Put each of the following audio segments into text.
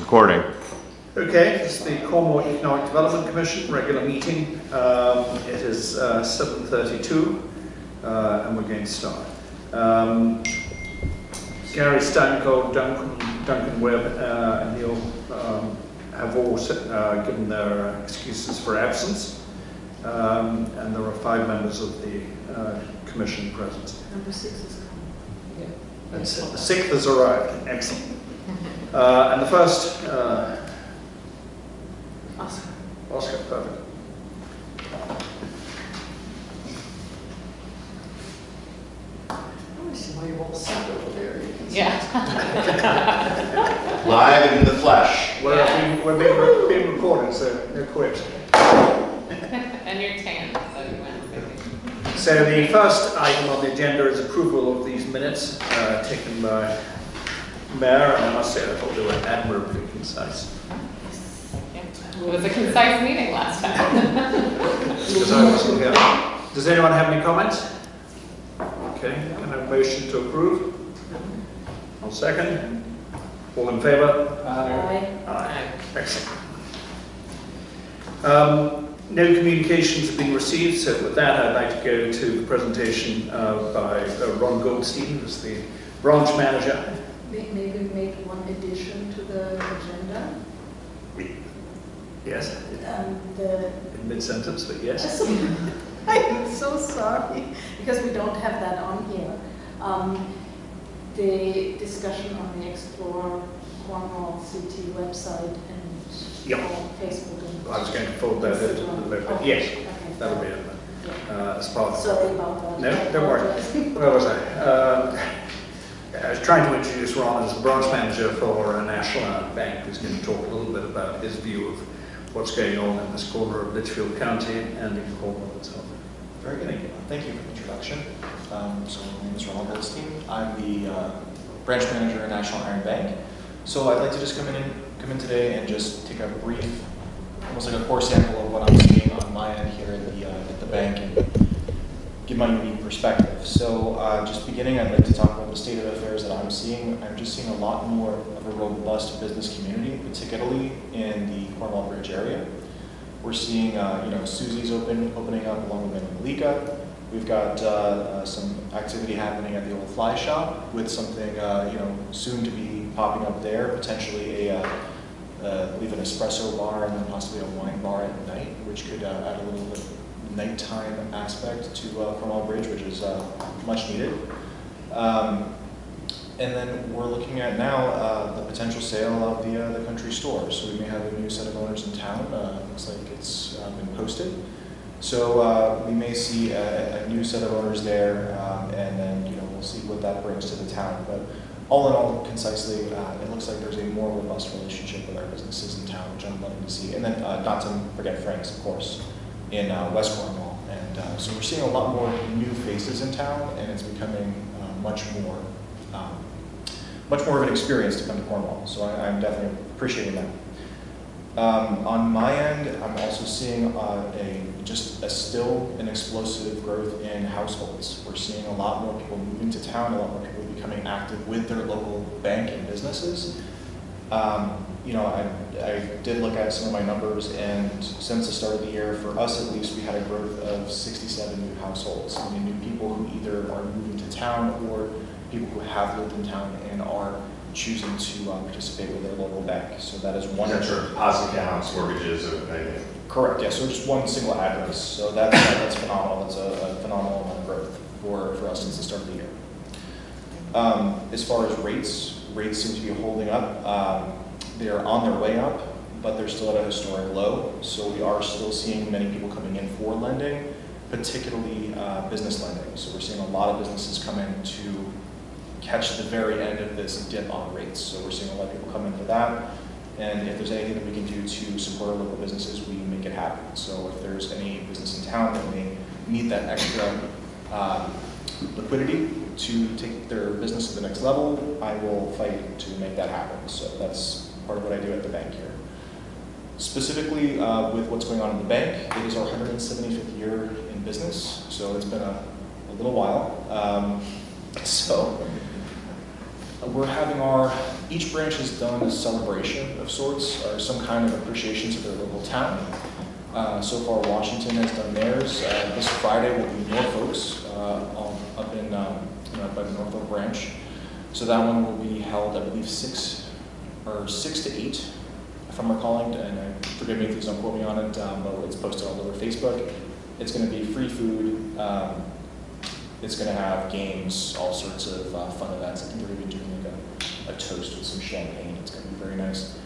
Recording. Okay, this is the Cornwall Economic Development Commission regular meeting. It is 7:32 and we're going to start. Gary Stanko, Duncan Webb and Neil have all given their excuses for absence, and there are 5 members of the commission present. Number 6 is coming. Yeah. That's it. The 6th has arrived. Excellent. And the first, Oscar, perfect. I see why you're all set over there. Yeah. Live and in the flesh. We're being recorded, so no quit. And you're tan, so you went. So the first item on the agenda is approval of these minutes taken by Mayor, and I must say I thought they were admirably concise. It was a concise meeting last time. Because I wasn't here. Does anyone have any comments? Okay, can I have a motion to approve? I'll second. All in favour? Aye. Aye. Excellent. No communications have been received, so with that I'd like to go to the presentation by Ron Goldstein, who's the branch manager. Maybe make one addition to the agenda. Yes, The in mid-sentence, but yes. I'm so sorry, because we don't have that on here. The discussion on the Explore Cornwall CT website and Facebook. And I was going to fold that into the loop, but yes, okay. that'll be it as part of it. Sorry about that. No, don't worry. Where was I? I was trying to introduce Ron as branch manager for a national bank, who's going to talk a little bit about his view of what's going on in this corner of Litchfield County and in Cornwall itself. Very good. Thank you for the introduction. So my name is Ronald Goldstein. I'm the branch manager at National Iron Bank. So I'd like to just come in today and just take a brief, almost like a core sample of what I'm seeing on my end here at the bank and give my unique perspective. So just beginning, I'd like to talk about the state of affairs that I'm seeing. I'm just seeing a lot more of a robust business community, particularly in the Cornwall Bridge area. We're seeing, Susie's opening up along with Malika. We've got some activity happening at the old fly shop with something, soon to be popping up there, potentially I believe an espresso bar and then possibly a wine bar at night, which could add a little bit of nighttime aspect to Cornwall Bridge, which is much needed. And then we're looking at now the potential sale of the country store. So we may have a new set of owners in town. Looks like it's been posted. So we may see a new set of owners there, and then we'll see what that brings to the town. But all in all, concisely, it looks like there's a more robust relationship with our businesses in town, which I'm loving to see. And then not to forget Frank's, of course, in West Cornwall. And so we're seeing a lot more new faces in town, and it's becoming much more of an experience to come to Cornwall. So I'm definitely appreciating that. On my end, I'm also seeing still an explosive growth in households. We're seeing a lot more people moving to town, a lot more people becoming active with their local bank and businesses. I did look at some of my numbers, and since the start of the year, for us at least, we had a growth of 67 new households. I mean, new people who either are moving to town or people who have lived in town and are choosing to participate with their local bank. So that is one. That's your deposit accounts, mortgages, everything. Correct. Yeah. So just one single address. So that's phenomenal. That's a phenomenal amount of growth for us since the start of the year. As far as rates seem to be holding up. They're on their way up, but they're still at a historic low. So we are still seeing many people coming in for lending, particularly business lending. So we're seeing a lot of businesses come in to catch the very end of this dip on rates. So we're seeing a lot of people come in for that. And if there's anything that we can do to support our local businesses, we make it happen. So if there's any business in town that may need that extra liquidity to take their business to the next level, I will fight to make that happen. So that's part of what I do at the bank here. Specifically with what's going on in the bank, it is our 175th year in business. So it's been a little while. So each branch has done a celebration of sorts, or some kind of appreciation to their local town. So far, Washington has done theirs. This Friday will be Norfolk's up in by the Norfolk branch. So that one will be held, I believe, 6 to 8, if I'm recalling. And forgive me if please don't quote me on it, but it's posted all over Facebook. It's going to be free food. It's going to have games, all sorts of fun events. I think they're even doing like a toast with some champagne. It's going to be very nice.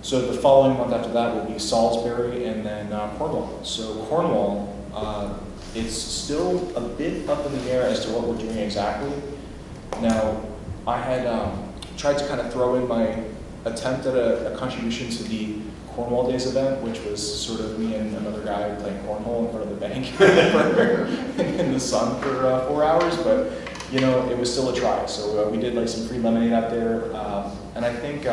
So the following month after that will be Salisbury and then Cornwall. So Cornwall, it's still a bit up in the air as to what we're doing exactly. Now, I had tried to kind of throw in my attempt at a contribution to the Cornwall Days event, which was sort of me and another guy playing cornhole in front of the bank in the sun for 4 hours, but you know, it was still a try. So we did like some free lemonade out there, and I think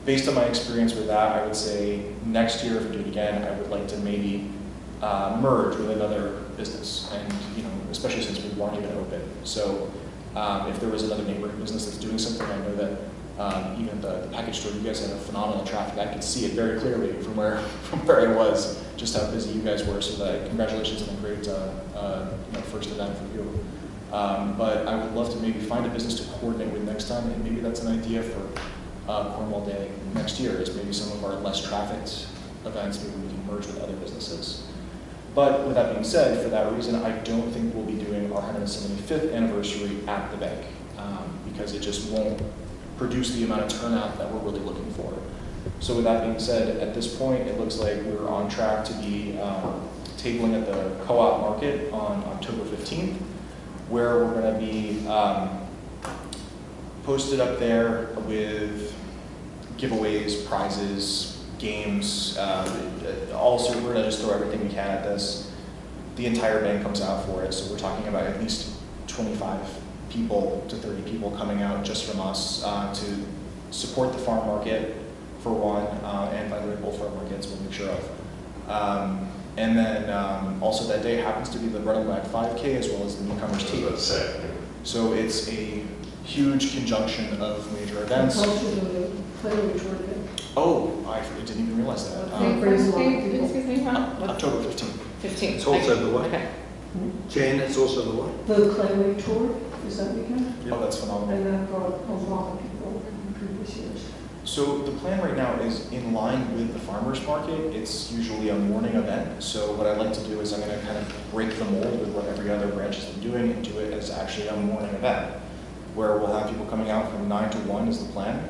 based on my experience with that, I would say next year if we do it again, I would like to maybe merge with another business, and you know, especially since we weren't even open. So if there was another neighborhood business that's doing something, I know that even the package store, you guys had a phenomenal traffic. I could see it very clearly from where I was, just how busy you guys were. So that congratulations on a great first event for you. But I would love to maybe find a business to coordinate with next time, and maybe that's an idea for Cornwall Day next year. Is maybe some of our less trafficked events, maybe we can merge with other businesses. But with that being said, for that reason, I don't think we'll be doing our 175th anniversary at the bank because it just won't produce the amount of turnout that we're really looking for. So with that being said, at this point, it looks like we're on track to be tabling at the Co-op Market on October 15th, where we're going to be posted up there with giveaways, prizes, games, all sorts. We're going to just throw everything we can at this. The entire bank comes out for it, so we're talking about at least 25 people to 30 people coming out just from us to support the farm market for one, and by the way, both farm markets we'll make sure of. And then also that day happens to be the Running Back 5K as well as the Newcomers Tea. So it's a huge conjunction of major events. Oh, I didn't even realize that. Excuse me, Ron? October 15th. 15th. It's also the what? Okay. Jane, it's also the what? The Clayway Tour, is that weekend? Oh, that's phenomenal. And that brought a lot of people in previous years. So the plan right now is in line with the farmers market. It's usually a morning event. So what I'd like to do is I'm going to kind of break the mold with what every other branch has been doing and do it as actually a morning event, where we'll have people coming out from 9 to 1 is the plan.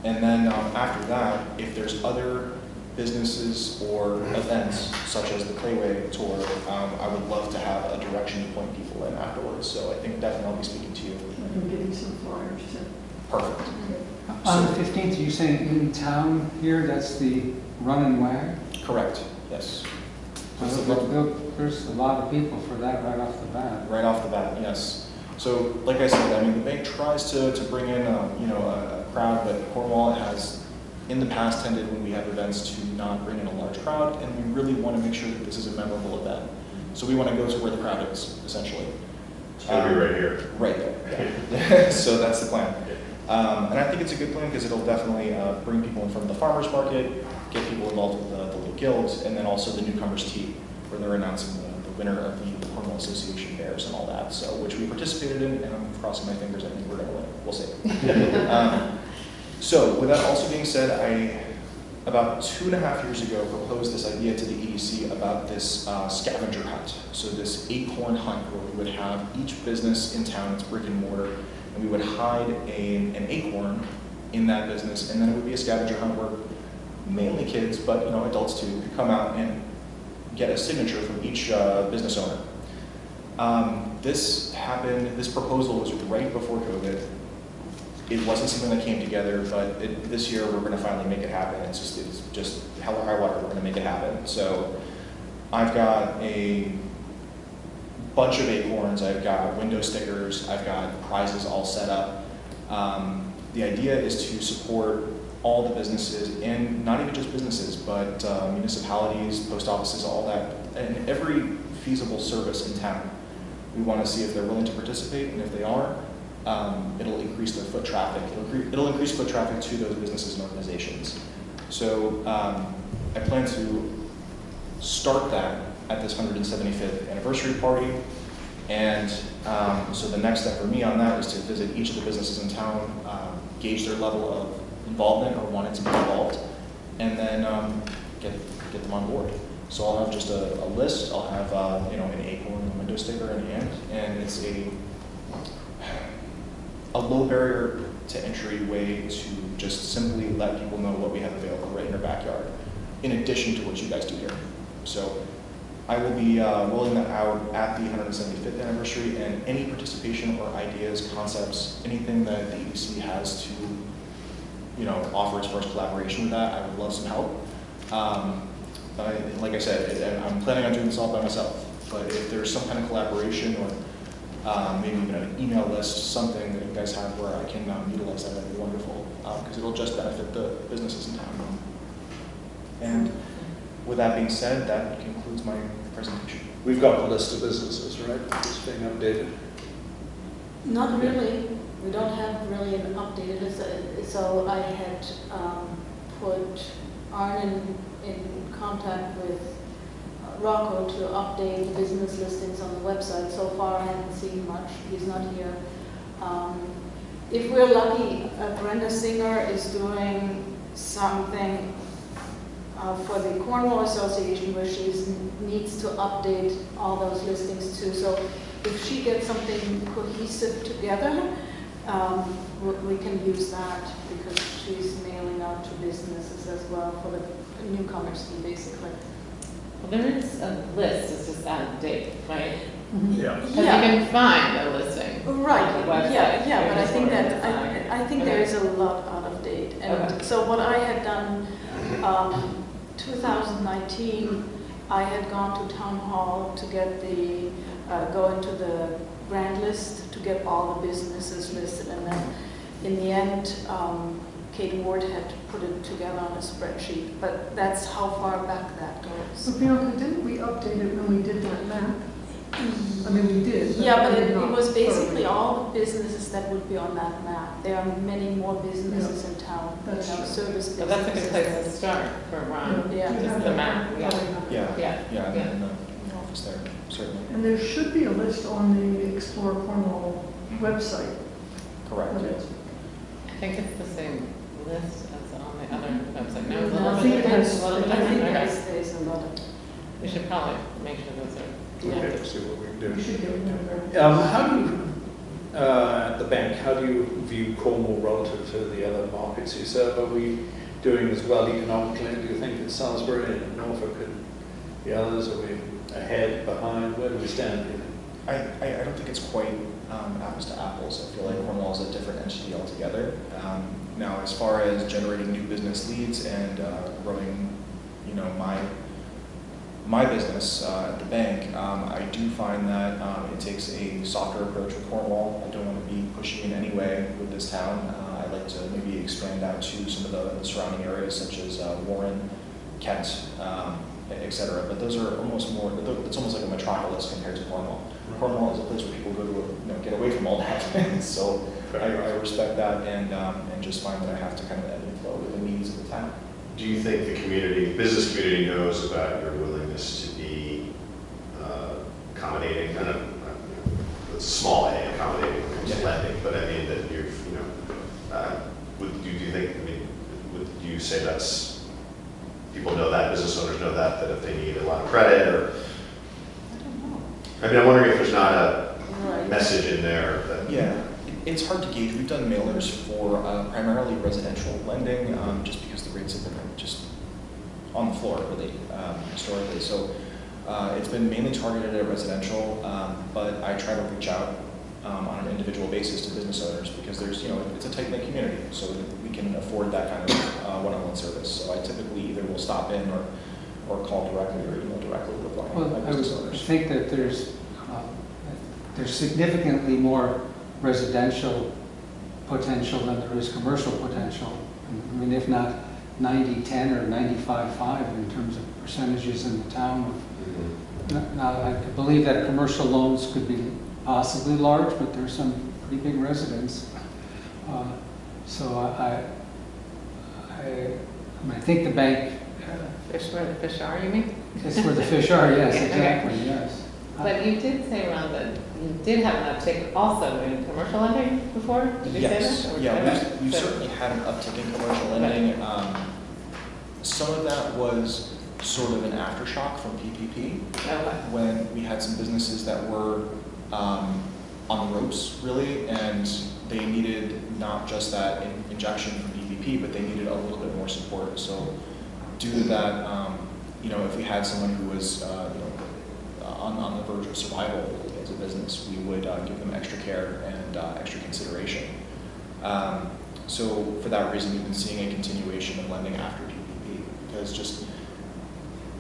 And then after that, if there's other businesses or events, such as the Clayway Tour, I would love to have a direction to point people in afterwards. So I think definitely I'll be speaking to you. I'm getting some flyers too. Perfect. On the 15th, you're saying in town here, that's the run and wag? Correct, yes. There's a lot of people for that right off the bat. Right off the bat, yes. So, like I said, I mean, the bank tries to bring in a crowd, but Cornwall has, in the past, tended when we have events to not bring in a large crowd, and we really want to make sure that this is a memorable event. So we want to go to where the crowd is, essentially. It's going to be right here. Right there. Yeah. So that's the plan. And I think it's a good plan because it'll definitely bring people in front of the farmers market, get people involved with the little guilds, and then also the Newcomers Tea, where they're announcing the winner of the Cornwall Association Bears and all that, so which we participated in, and I'm crossing my fingers. I think we're going to win. We'll see. So with that also being said, about 2.5 years ago, proposed this idea to the EDC about this scavenger hunt. So this acorn hunt where we would have each business in town, it's brick and mortar, and we would hide an acorn in that business, and then it would be a scavenger hunt where mainly kids, but adults too, could come out and get a signature from each business owner. This proposal was right before COVID. It wasn't something that came together, but this year we're going to finally make it happen. It's just hell or high water, we're going to make it happen. So I've got a bunch of acorns, I've got window stickers, I've got prizes all set up. The idea is to support all the businesses, and not even just businesses, but municipalities, post offices, all that, and every feasible service in town. We want to see if they're willing to participate, and if they are, it'll increase their foot traffic. It'll increase foot traffic to those businesses and organizations. So I plan to start that at this 175th anniversary party. And so the next step for me on that is to visit each of the businesses in town, gauge their level of involvement or wanting to be involved, and then get them on board. So I'll have just a list. I'll have an acorn, a window sticker in hand, and it's a low barrier to entry way to just simply let people know what we have available right in their backyard, in addition to what you guys do here. So I will be rolling that out at the 175th anniversary, and any participation or ideas, concepts, anything that the EDC has to offer as far as collaboration with that, I would love some help. Like I said, I'm planning on doing this all by myself, but if there's some kind of collaboration or maybe even an email list, something that you guys have where I can utilize that, that'd be wonderful, because it'll just benefit the businesses in town. And with that being said, that concludes my presentation. We've got a list of businesses, right? It's being updated. Not really. We don't have really an updated list. So I had put Arne in contact with Rocco to update the business listings on the website. So far I haven't seen much. He's not here. If we're lucky, Brenda Singer is doing something for the Cornwall Association where she needs to update all those listings too. So if she gets something cohesive together, we can use that because she's mailing out to businesses as well for the newcomers basically. Well, there is a list, it's just out of date, right? Yeah. Because you can find a listing. Right, on the website. yeah, but I think You're that, just ordering I think there is a lot out of date. And Okay. so what I had done, 2019, I had gone to town hall to get go into the grant list to get all the businesses listed, and then in the end, Kate Ward had put it together on a spreadsheet, but that's how far back that goes. But Bianca, didn't we update it when we did that map? I mean, we did. Yeah, but we it did not was basically thoroughly. all the businesses that would be on that map. There are many more businesses in town, That's true. service So businesses. that's a good place to start for Ron. Yeah. We Just have the that. map, yeah. Yeah, Yeah. in the office there, certainly. And there should be a list on the Explore Cornwall website. Correct, But yes. it's- I think it's the same list as on the other website. No, it's a No, little I bit think it different, has- a little bit I think different. Okay. there's a lot of. We should probably make sure those are. Okay, see what we can do. We should get rid of that. How do you, at the bank, how do you view Cornwall relative to the other markets you serve? Are we doing as well economically, do you think, in Salisbury and Norfolk and the others? Are we ahead, behind? Where do we stand here? I don't think it's quite apples to apples. I feel like Cornwall is a different entity altogether. Now, as far as generating new business leads and growing, my business at the bank, I do find that it takes a softer approach with Cornwall. I don't want to be pushy in any way with this town. I'd like to maybe expand out to some of the surrounding areas such as Warren, Kent, et cetera. But those are almost more, it's almost like a metropolis compared to Cornwall. Cornwall is a place where people go to get away from all that. So I respect that and just find that I have to kind of ebb and flow with the needs of the town. Do you think the business community knows about your willingness to be accommodating, kind of, small A, accommodating, lending, but I mean that you've, do you think, would you say that's, people know that, business owners know that if they need a lot of credit or? I don't know. I mean, I'm wondering if there's not a Right. message in there that. Yeah, it's hard to gauge. We've done mailers for primarily residential lending, just because the rates have been just on the floor, really, historically. So it's been mainly targeted at residential, but I try to reach out on an individual basis to business owners because there's, it's a tight-knit community, so that we can afford that kind of one-on-one service. So I typically either will stop in or call directly or email directly with my Well, I business would owners. think that there's significantly more residential potential than there is commercial potential. I mean, if not 90-10 or 95-5 in terms of percentages in the town. Now, I believe that commercial loans could be possibly large, but there's some pretty big residence. So I think the bank, Fish where the fish are, you mean? is where the fish are, yes, Okay. exactly, yes. But you did say, Ron, that you did have an uptick also in commercial lending before? Did you say Yes, that? Or- yeah, okay. we So- certainly had an uptick in commercial lending. Some of that was sort of an aftershock from PPP, Okay. when we had some businesses that were on the ropes, really, and they needed not just that injection from PPP, but they needed a little bit more support. So due to that, if we had someone who was on the verge of survival as a business, we would give them extra care and extra consideration. So for that reason, we've been seeing a continuation of lending after PPP, because just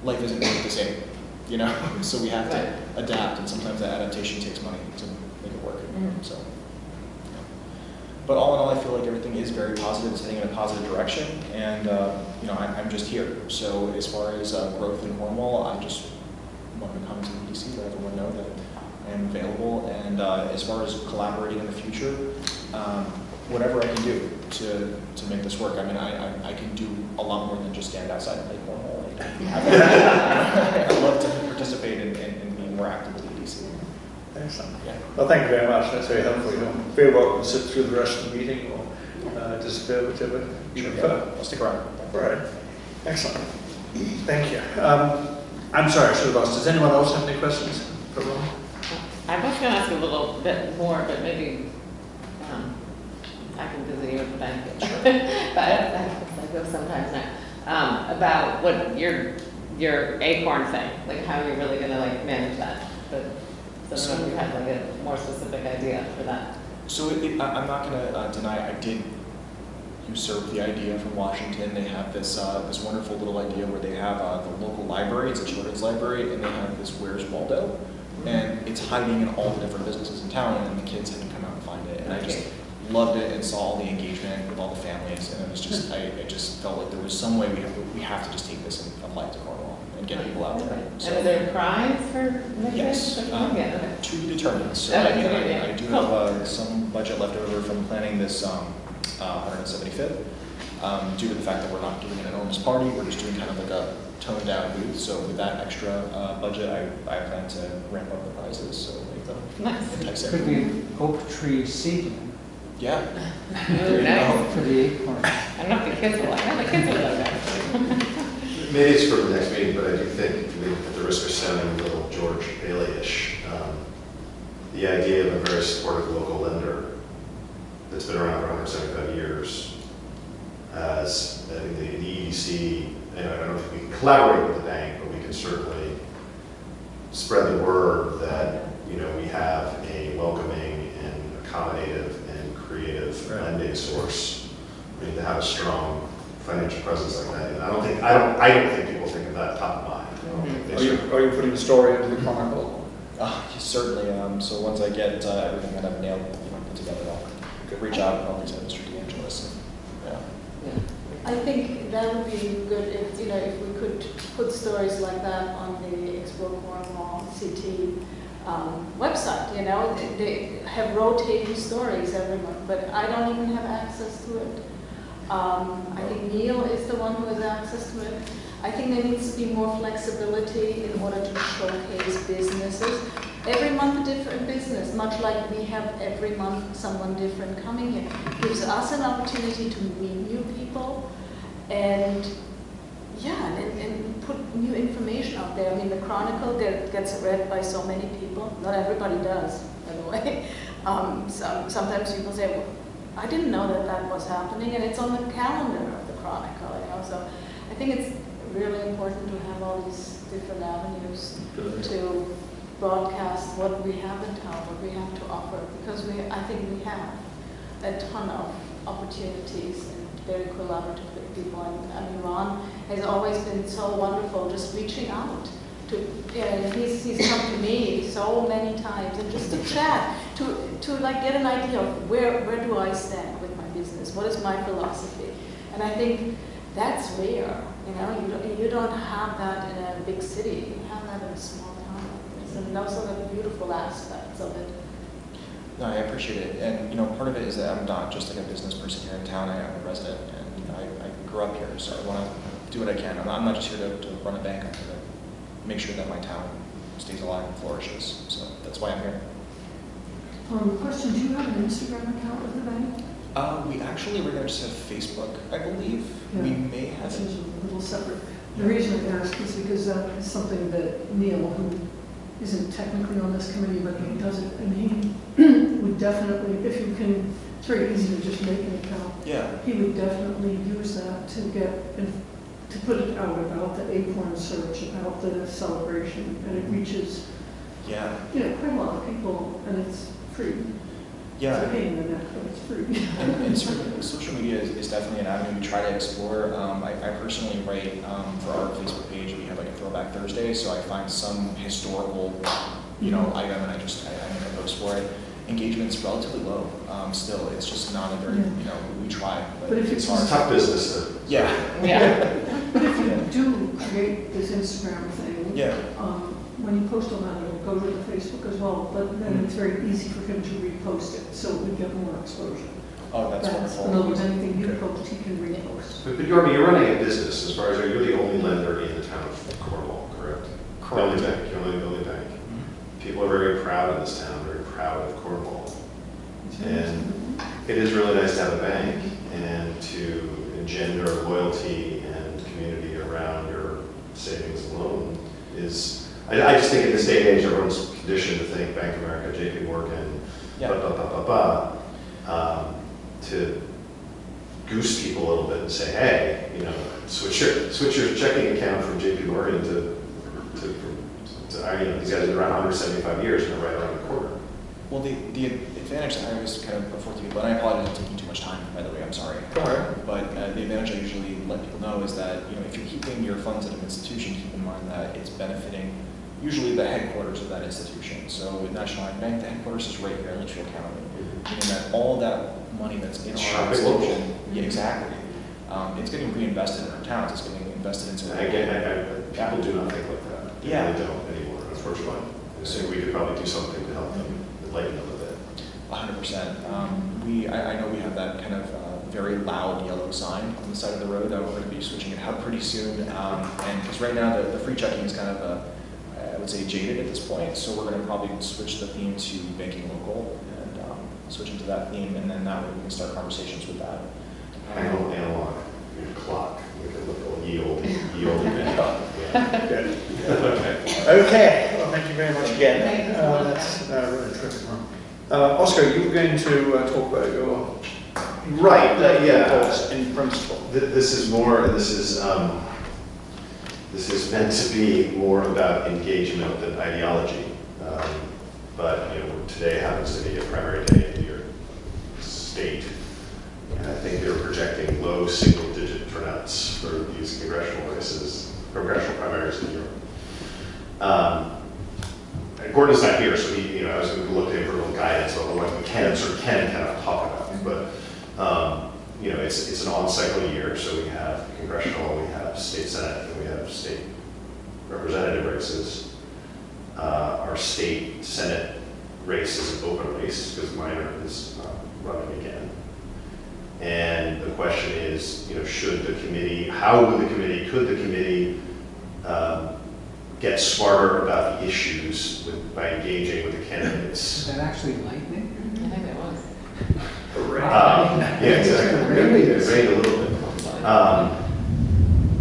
life isn't really the same, so we have to adapt, and sometimes that adaptation takes money to make it work. So, yeah. But all in all, I feel like everything is very positive. It's heading in a positive direction, and I'm just here. So as far as growth in Cornwall, I just wanted to come to the EDC, let everyone know that I am available. And as far as collaborating in the future, whatever I can do to make this work. I mean, I can do a lot more than just stand outside and play Cornwall. I'd love to participate in being more active with the EDC. Excellent. Yeah. Well, thank you very much. That's very helpful. You're very welcome to sit through the rest of the meeting or disappear, whichever you prefer. I'll stick around. All right. Excellent. Thank you. I'm sorry, I should have asked. Does anyone else have any questions for Ron? I was going to ask a little bit more, but maybe I can visit you at the bank. But I go sometimes now. About what your acorn thing, like how you're really going to like manage that. But so I don't know if you have like a more specific idea for that. So I'm not going to deny I did usurp the idea from Washington. They have this this wonderful little idea where they have the local library. It's a children's library, and they have this Where's Waldo, and it's hiding in all the different businesses in town, and the kids had to come out and find it. And I just loved it and saw all the engagement with all the families, and it was just I just felt like there was some way we have to just take this and apply it to Cornwall and get people out there. And is there a prize for making Yes, it? Okay. to be determined. So Okay, I do have some budget left over from planning this 175th. Due to the fact that we're not doing an enormous party, we're just doing kind of like a toned down booth. So with that extra budget, I plan to ramp up the prizes. So make them Nice. enticing. Could be oak tree seedling Yeah. Ooh, nice. for the acorn. I don't know if the kids will like that. The kids will like that. Maybe it's for the next meeting, but I do think, at the risk of sounding a little George Bailey-ish, the idea of a very supportive local lender that's been around for 175 years as I think the EDC, and I don't know if we can collaborate with the bank, but we can certainly spread the word that we have a welcoming and accommodative and creative lending source. I mean, to have a strong financial presence like that. And I don't think people think of that top of mind. Are you putting the story into the Chronicle? Certainly. So once I get everything that I've nailed, put together, I'll reach out and I'll reach out to Mr. DeAngelis. Yeah. I think that would be good if, if we could put stories like that on the Explore Cornwall CT website. They have rotating stories every month, but I don't even have access to it. I think Neil is the one who has access to it. I think there needs to be more flexibility in order to showcase businesses. Every month a different business, much like we have every month someone different coming here. Gives us an opportunity to meet new people and put new information out there. I mean, the Chronicle gets read by so many people. Not everybody does, by the way. Sometimes people say, well, I didn't know that was happening, and it's on the calendar of the Chronicle. So I think it's really important to have all these different avenues to broadcast what we have in town, what we have to offer, because I think we have a ton of opportunities and very collaborative with people. And I mean, Ron has always been so wonderful, just reaching out to. He's come to me so many times, and just to chat, to like get an idea of where do I stand with my business, what is my philosophy, and I think that's rare. You don't have that in a big city. You have that in a small town. And those are the beautiful aspects of it. No, I appreciate it. And, you know, part of it is that I'm not just like a business person here in town. I am a resident, and, you know, I grew up here, so I want to do what I can. I'm not just here to run a bank. I'm here to make sure that my town stays alive and flourishes. So that's why I'm here. Question, do you have an Instagram account with the bank? We actually right now just have Facebook, I believe. Yeah. We may have This it. is a little separate. The reason I ask is because that is something that Neil, who isn't technically on this committee, but he does it, and he would definitely, if you can, it's very easy to just make an account. Yeah. He would definitely use that to to put it out about the Acorn search, about the celebration, and it reaches, Yeah. you know, quite a lot of people, and it's free. Yeah. It's a pain in the neck, but it's free. And social media is definitely an avenue we try to explore. I personally write for our Facebook page. We have like a Throwback Thursday, so I find some historical, you know, item and I make a post for it. Engagement's relatively low. Still, it's just not a very, you know, we try, but if it's you- hard. It's a tough business to. Yeah. Yeah. But if you do create this Instagram thing, Yeah. when you post on that, it'll go to the Facebook as well, but then it's very easy for him to repost it, so we get more exposure. Oh, that's In wonderful. other words, anything you Okay. post, he can repost. But Yormi, you're running a business, as far as you're the only lender in the town of Cornwall, correct? The only bank, you're only the only bank. People are very proud of this town, very proud of Cornwall. And it is really nice to have a bank and to engender loyalty and community around your savings and loan is, I just think in this day and age, everyone's conditioned to think Bank of America, JP Morgan, to goose people a little bit and say, hey, you know, switch your checking account from JP Morgan to you know, these guys have been around 175 years and they're right around the corner. Well, the advantage that I always kind of put forth to people, and I apologize for taking too much time, by the way, I'm sorry. Don't worry. But the advantage I usually let people know is that, you know, if you're keeping your funds at an institution, keep in mind that it's benefiting usually the headquarters of that institution. So with National Ag Bank, the headquarters is right here in Litchfield County. Meaning that all that money that's in our Shopping local. institution, yeah, exactly, it's getting reinvested in our towns, it's getting invested into. People do not think like that. Yeah. They don't anymore, unfortunately. So we could probably do something to help them enlighten them a bit. 100%. I know we have that kind of very loud yellow sign on the side of the road that we're going to be switching it out pretty soon. And because right now the free checking is kind of, I would say, jaded at this point. So we're going to probably switch the theme to banking local and switch into that theme. And then that way we can start conversations with that. Analog, your clock, we can look at yield. Good. Okay. Okay, well, thank you very much again. Thank you. That's really terrific. Oscar, you were going to talk about your Right, yeah. thoughts in principle. This is meant to be more about engagement than ideology. But you know, today happens to be a primary day in your state. And I think they're projecting low single-digit turnouts for these congressional primaries in Europe. And Gordon's not here, so I was going to look at him for a little guidance on what we can kind of talk about. But you know, it's an on-cycle year, so we have congressional, we have state senate, and we have state representative races. Our state senate race is an open race because Minor is running again. And the question is, you know, could the committee get smarter about the issues by engaging with the candidates? Is that actually lightning? I think it was. Yeah, exactly. Really? It rained a little bit.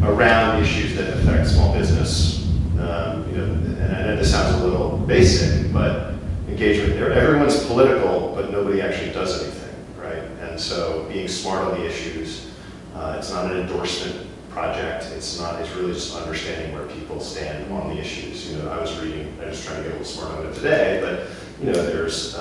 Around issues that affect small business. You know, and I know this sounds a little basic, but engagement, everyone's political, but nobody actually does anything, right? And so being smart on the issues, it's not an endorsement project. It's really just understanding where people stand on the issues. You know, I was trying to get a little smart on it today, but you know, there's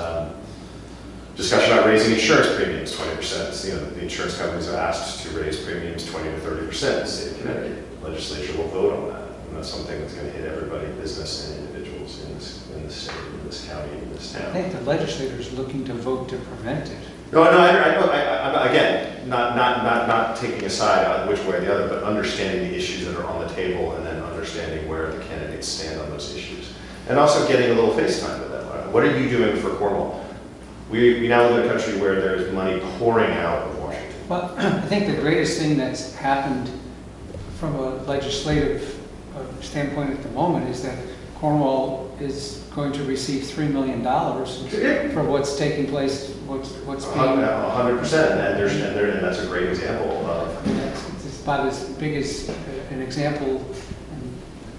discussion about raising insurance premiums 20%. You know, the insurance companies have asked to raise premiums 20 to 30% in the state of Connecticut. The legislature will vote on that. And that's something that's going to hit everybody, business and individuals in this state, in this county, in this I town. think the legislator's looking to vote to prevent it. No, I'm again, not taking a side on which way or the other, but understanding the issues that are on the table and then understanding where the candidates stand on those issues. And also getting a little FaceTime with them. What are you doing for Cornwall? we now live in a country where there's money pouring out of Washington. Well, I think the greatest thing that's happened from a legislative standpoint at the moment is that Cornwall is going to receive $3 million for what's taking place, what's being... 100%, and that's a great example of... It's about as big as an example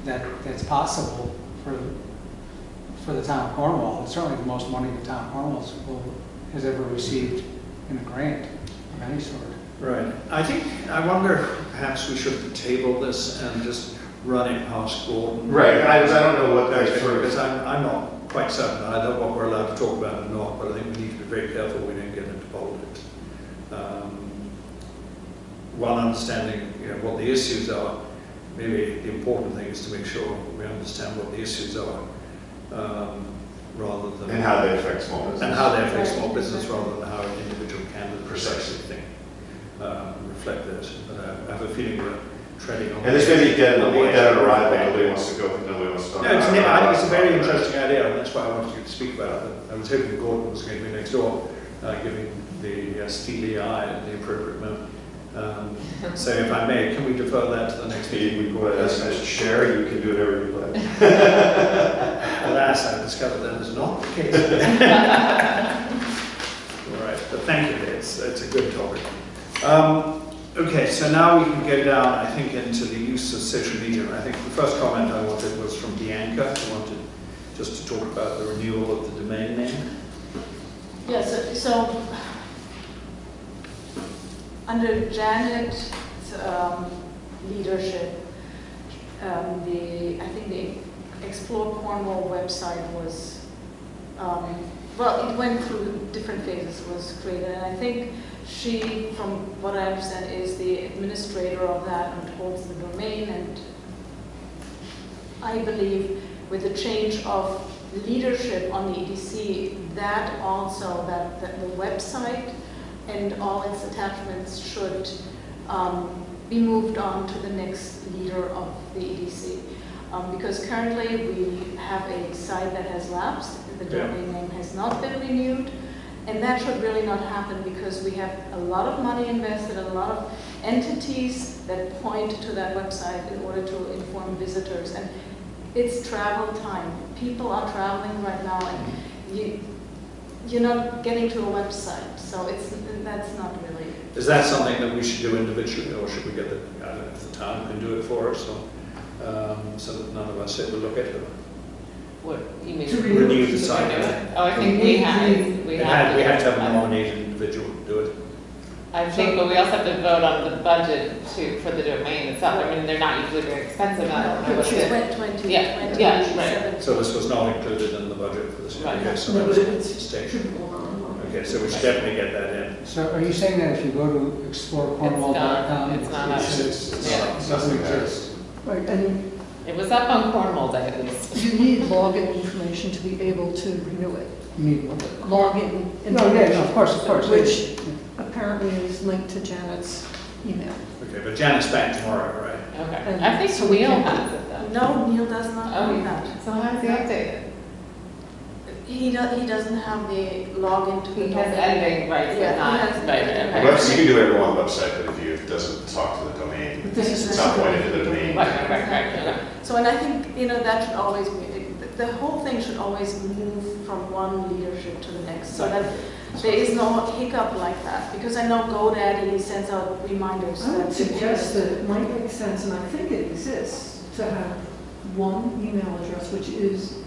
that's possible for the town of Cornwall. It's certainly the most money the town of Cornwall has ever received in a grant of any sort. Right. I wonder, perhaps we should table this and just run it past Gordon. Right, I don't know what that sort of... Because I'm not quite certain. I don't know what we're allowed to talk about or not, but I think we need to be very careful we don't get into politics. While understanding what the issues are, maybe the important thing is to make sure we understand what the issues are, rather than... And how they affect small business. And how they affect small business rather than how individual candidates Precisely. think, reflect this. But I have a feeling we're treading on... And this may be dead on arrival, nobody wants to talk No, about I think it's a very it. interesting idea, and that's why I wanted you to speak about it. I was hoping Gordon was going to be next door, giving the steely eye at the appropriate moment. So if I may, can we defer that to the next meeting? As chair, you can do whatever you like. Alas, I discovered that is not the case. All right, but thank you, it's a good topic. Okay, so now we can go down, I think, into the use of social media. I think the first comment I wanted was from Bianca, who wanted just to talk about the renewal of the domain name. Yes, so under Janet's leadership, I think the Explore Cornwall website was, well, it went through different phases, was created, and I think she, from what I understand, is the administrator of that and holds the domain, and I believe with the change of leadership on the EDC, that also, that the website and all its attachments should be moved on to the next leader of the EDC. Because currently we have a site that has lapsed, the domain name has not been renewed, and that should really not happen because we have a lot of money invested, a lot of entities that point to that website in order to inform visitors. And it's travel time. People are traveling right now, and you're not getting to a website, so that's not really... Is that something that we should do individually, or should we get I don't know if the town can do it for us, or, so that none of us sit and look at it? What, you mean? To renew the site. Oh, I think we have We have to have a nominated individual to do it. I think, but we also have to vote on the budget for the domain itself. I mean, they're not usually very expensive. I don't know what it is. 20, Yeah, right. So this was not included in the budget for this year. Right. Okay, so No, that but was a it's mistake. on. Okay, so we should definitely get that in. So are you saying that if you go to explorecornwall.com, It's not up. it doesn't exist? Right, and It was up on Cornwall Day at least. you need login information to be able to renew it. You need Login No, yeah, no, of course, which apparently is linked to Janet's email. Okay, but Janet's back tomorrow, right? Okay. And I think so we Neil can't- has it though. No, Neil does not Oh, have that. so how does he update it? He doesn't have the login to the He has domain. editing rights, Yeah, but not, he has right, editing right, rights. You can do whatever on the website, but if it doesn't talk to the domain, But this is it's not pointed to the domain. Right, okay. So, and I think, that should always be, the whole thing should always move from one leadership to the next, so that there is no hiccup like that. Because I know GoDaddy sends out reminders. I would that- suggest that it might make sense, and I think it exists, to have one email address, which is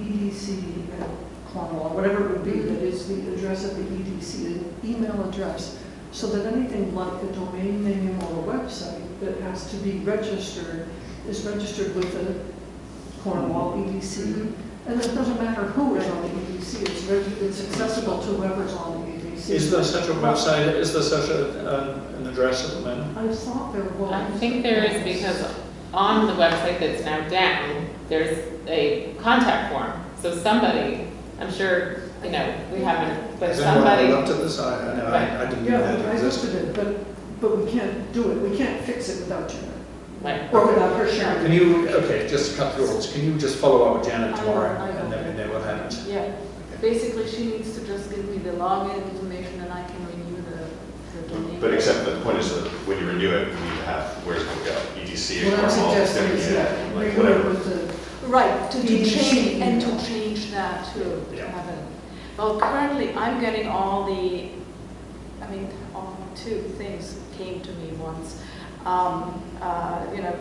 EDC at Cornwall, whatever it would be, that is the address of the EDC, an email address, so that anything like a domain name or a website that has to be registered is registered with the Cornwall EDC. And it doesn't matter who is on the EDC, it's accessible to whoever's on the EDC. Is there such a website, is there such an address at the moment? I thought there was. I think there is because on the website that's now down, there's a contact form. So somebody, I'm sure, we haven't, but Has anyone somebody. looked at this? I didn't know Yeah, that I looked existed. at it, but we can't do it, we can't fix it without Janet, Right. or without her sharing. Can you, okay, just to cut through all this, can you just follow up with Janet I will, tomorrow, I will. and then what happens? Yeah. Okay. basically she needs to just give me the login information and I can renew the domain. But except that the point is that when you renew it, you need to have, where's it going to go? EDC, What I'm Cornwall, suggesting is that like we go whatever. with the, Right, to EDC change, and to email. change that too, to Yeah. have it. Well, currently, I'm getting all the, all two things came to me once. You know,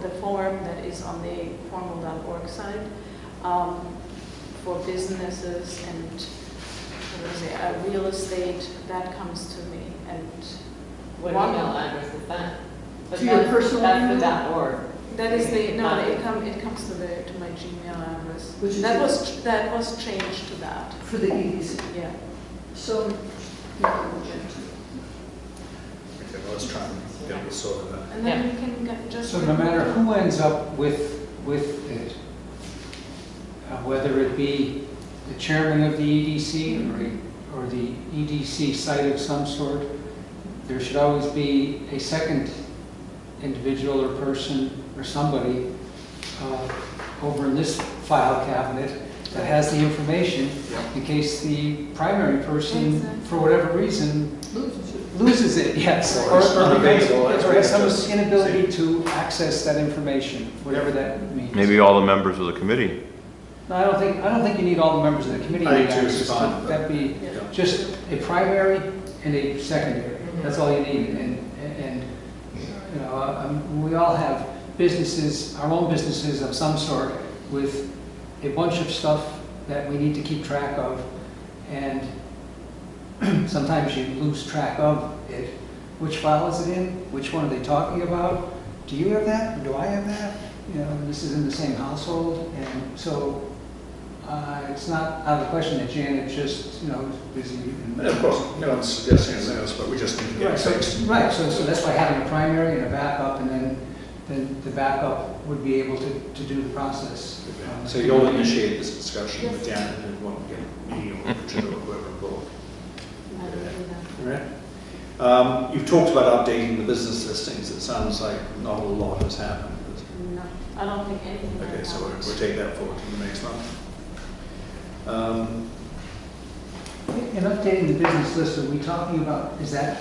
the form that is on the cornwall.org site for businesses and real estate, that comes to me. And What one- email address is that? But To your that's- personal That's email? the .org. that is the, no, Okay. it comes to my Gmail address. Which is That the- was changed to that, for the EDC. yeah. So, Okay, well, let's try and get this sorted out. And then we can just. So no matter who ends up with it, whether it be the chairman of the EDC or the EDC site of some sort, there should always be a second individual or person or somebody over in this file cabinet that has the information in case the primary person, for whatever reason, loses it, yes. Or it's unavailable, Or has some just- inability to access that information, whatever that means. Maybe all the members of the committee. No, I don't think you need all the members of the committee. I to think two is access fine, it. but- That'd be Yeah. just a primary and a secondary. That's all you need. And you know, we all have businesses, our own businesses of some sort, with a bunch of stuff that we need to keep track of. And sometimes you lose track of it. Which file is it in? Which one are they talking about? Do you have that? Do I have that? You know, this is in the same household, and so it's not out of the question that Janet just, you know, is busy. And of course, no one's suggesting anything else, but we just need to get Right, it fixed. so that's why having a primary and a backup, and then the backup would be able to do the process. So you'll initiate this discussion with Janet and won't get me or Richard or whoever involved. I will do that. All right. You've talked about updating the business listings. It sounds like not a lot has happened. No, I don't think anything. Okay, like so that. we'll take that forward to the next month. In updating the business list, are we talking about, is that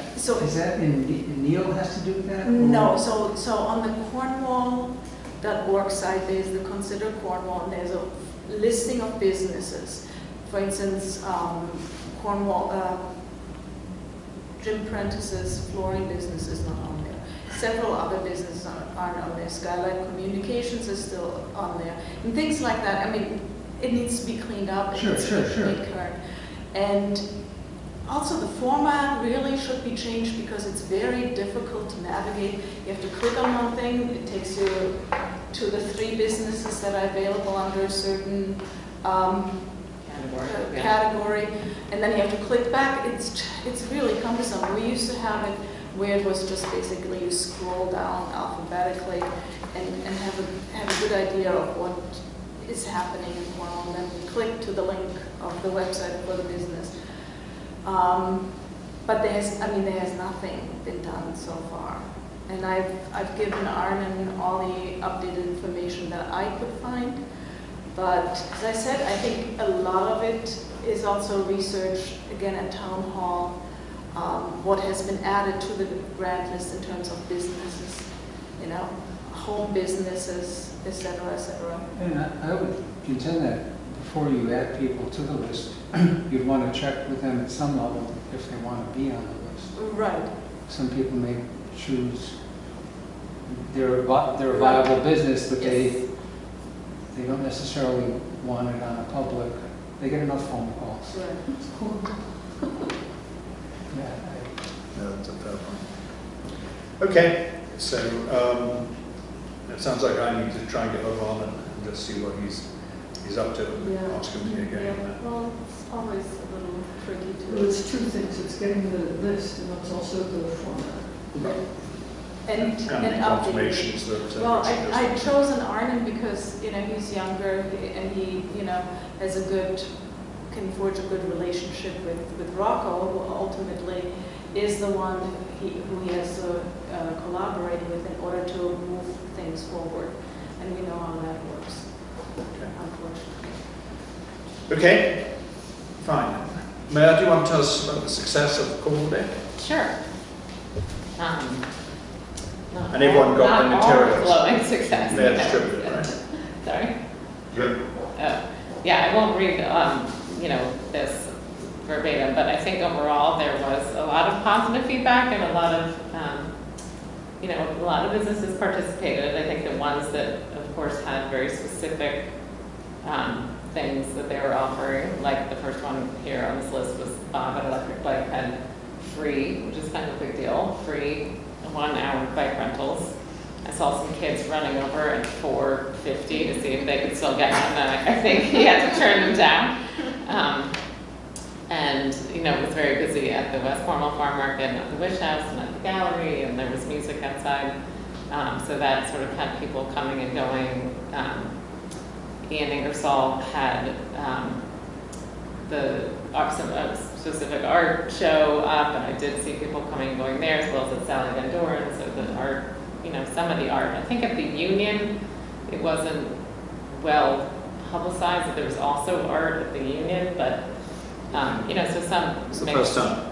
Neil has to do that? No, so on the Cornwall.org site, there's the Consider Cornwall, and there's a listing of businesses. For instance, Cornwall, Jim Prentice's flooring business is not on there. Several other businesses aren't on there. Skylight Communications is still on there. And things like that. I mean, it needs to be cleaned up. It needs to be made current. And also the format really should be changed because it's very difficult to navigate. You have to click on one thing, it takes you to the 3 businesses that are available under a certain category, and then you have to click back. It's really cumbersome. We used to have it where it was just basically you scroll down alphabetically and have a good idea of what is happening in Cornwall, and then we click to the link of the website for the business. But there has nothing been done so far. And I've given Arnon all the updated information that I could find. But as I said, I think a lot of it is also research, again, at Town Hall, what has been added to the grant list in terms of businesses, you know, home businesses, et cetera, et cetera. And I would contend that before you add people to the list, you'd want to check with them at some level if they want to be on the list. Right. Some people may choose, they're a viable business, but they don't necessarily want it on a public, they get enough phone calls. Right. Yeah, No, that's a fair point. Okay, so it sounds like I need to try and get over on it and just see what he's up to. Yeah. Ask him to again. Yeah. Well, it's always a little tricky well, to. it's 2 things. It's getting the list and it's also the format. And the updating. confirmations that. Well, I chose an Arnon because, you know, he's younger and he, you know, can forge a good relationship with Rocco, who ultimately is the one who he has to collaborate with in order to move things forward. And we know how that works, unfortunately. Okay, Fine. Mayor, do you want to tell us about the success of Cornwall Day? Sure. And everyone got the materials. Overflowing success. They're distributed, right? Sorry? Good. Oh, yeah, I won't read, you know, this verbatim, but I think overall there was a lot of positive feedback and a lot of, you know, a lot of businesses participated. I think the ones that, of course, had very specific things that they were offering, like the first one here on this list was Bob at Electric Bike had free, which is kind of a big deal, free 1-hour bike rentals. I saw some kids running over at 4:50 to see if they could still get on, and I think he had to turn them down. And, you know, it was very busy at the West Cornwall Farm Market and at the Wish House and at the gallery, and there was music outside. So that sort of had people coming and going. Ian Ingersoll had some specific art show up, and I did see people coming and going there, as well as at Sally Van Doren. So the art, you know, some of the art. I think at the Union, it wasn't well publicized that there was also art at the Union, but you know, so some. It's the first time.